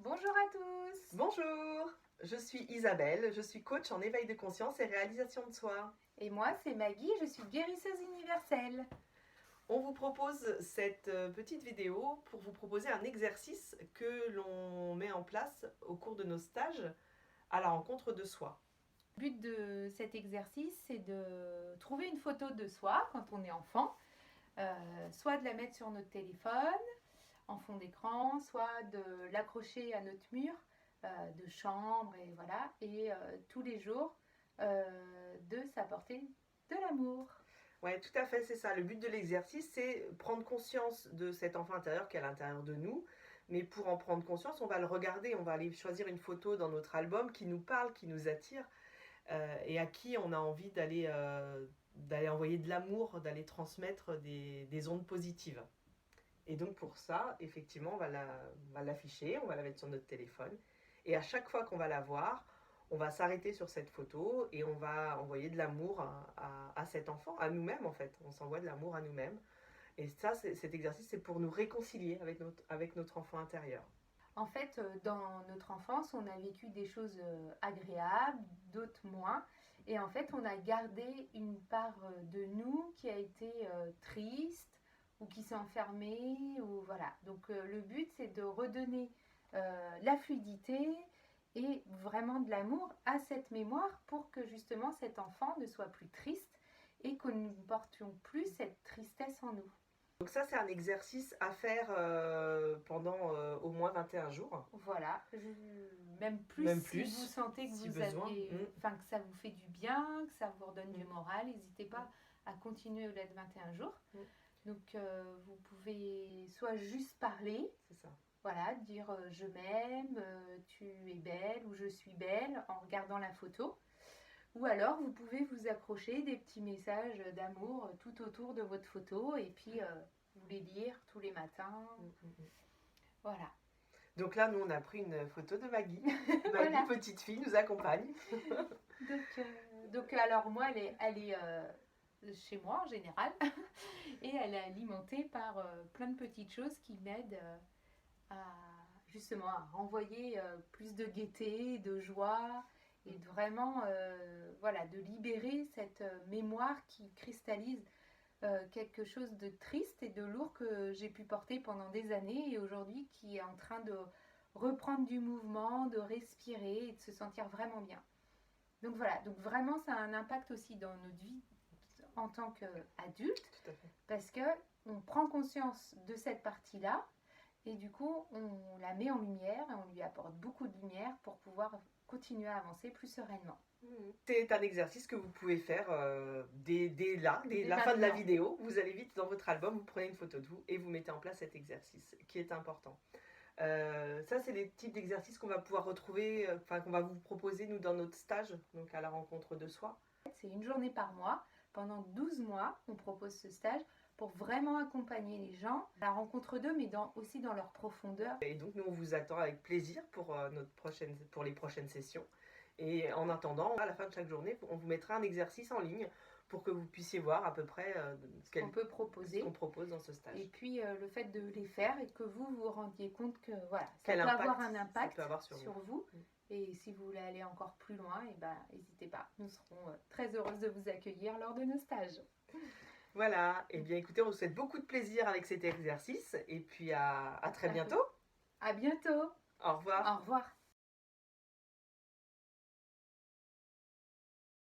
Bonjour à tous. Bonjour, je suis Isabelle, je suis coach en éveil de conscience et réalisation de soi. Et moi, c'est Maggie, je suis guérisseuse universelle. On vous propose cette petite vidéo pour vous proposer un exercice que l'on met en place au cours de nos stages à la rencontre de soi. Le but de cet exercice, c'est de trouver une photo de soi quand on est enfant, soit de la mettre sur notre téléphone en fond d'écran, soit de l'accrocher à notre mur de chambre et voilà, et tous les jours de s'apporter de l'amour. Ouais, tout à fait, c'est ça. Le but de l'exercice, c'est prendre conscience de cet enfant intérieur qui est à l'intérieur de nous. Mais pour en prendre conscience, on va le regarder, on va aller choisir une photo dans notre album qui nous parle, qui nous attire. Et à qui on a envie d'aller envoyer de l'amour, d'aller transmettre des ondes positives. Et donc pour ça, effectivement, on va l'afficher, on va la mettre sur notre téléphone. Et à chaque fois qu'on va la voir, on va s'arrêter sur cette photo et on va envoyer de l'amour à cet enfant, à nous-mêmes en fait. On s'envoie de l'amour à nous-mêmes. Et ça, cet exercice, c'est pour nous réconcilier avec notre enfant intérieur. En fait, dans notre enfance, on a vécu des choses agréables, d'autres moins. Et en fait, on a gardé une part de nous qui a été triste ou qui s'est enfermée. Ou voilà. Donc le but, c'est de redonner la fluidité et vraiment de l'amour à cette mémoire pour que justement cet enfant ne soit plus triste et que nous ne portions plus cette tristesse en nous. Donc ça, c'est un exercice à faire pendant au moins 21 jours. Voilà, même Même si plus, vous sentez que si vous besoin. avez, enfin que ça vous fait du bien, que ça vous redonne du moral, n'hésitez pas à continuer au-delà de 21 jours. Donc vous pouvez soit juste parler, C'est ça. voilà, dire je m'aime, tu es belle ou je suis belle en regardant la photo. Ou alors vous pouvez vous accrocher des petits messages d'amour tout autour de votre photo et puis vous les lire tous les matins. Voilà. Donc là, nous, on a pris une photo de Maggie. Maggie, Voilà. petite fille, nous accompagne. Donc alors moi, elle est chez moi en général et elle est alimentée par plein de petites choses qui m'aident à justement à renvoyer plus de gaieté, de joie et de vraiment voilà, de libérer cette mémoire qui cristallise quelque chose de triste et de lourd que j'ai pu porter pendant des années et aujourd'hui qui est en train de reprendre du mouvement, de respirer et de se sentir vraiment bien. Donc voilà, donc vraiment ça a un impact aussi dans notre vie en tant qu'adulte parce que on prend conscience de cette partie-là et du coup on la met en lumière et on lui apporte beaucoup de lumière pour pouvoir continuer à avancer plus sereinement. C'est un exercice que vous pouvez faire dès la fin de la maintenant. vidéo. Vous allez vite dans votre album, vous prenez une photo de vous et vous mettez en place cet exercice qui est important. Ça, c'est les types d'exercices qu'on va pouvoir retrouver, qu'on va vous proposer, nous, dans notre stage, donc à la rencontre de soi. C'est une journée par mois. Pendant 12 mois, on propose ce stage pour vraiment accompagner les gens à la rencontre d'eux, mais aussi dans leur profondeur. Et donc, nous, on vous attend avec plaisir pour les prochaines sessions. Et en attendant, à la fin de chaque journée, on vous mettra un exercice en ligne pour que vous puissiez voir à peu près ce qu'on peut proposer. Ce qu'on propose dans ce stage. Et puis le fait de les faire et que vous vous rendiez compte que voilà, ça peut avoir un impact sur vous. Et si vous voulez aller encore plus loin, et ben, n'hésitez pas. Nous serons très heureuses de vous accueillir lors de nos stages. Voilà, et bien écoutez, on vous souhaite beaucoup de plaisir avec cet exercice et puis à très bientôt. À bientôt. Au revoir. Au revoir.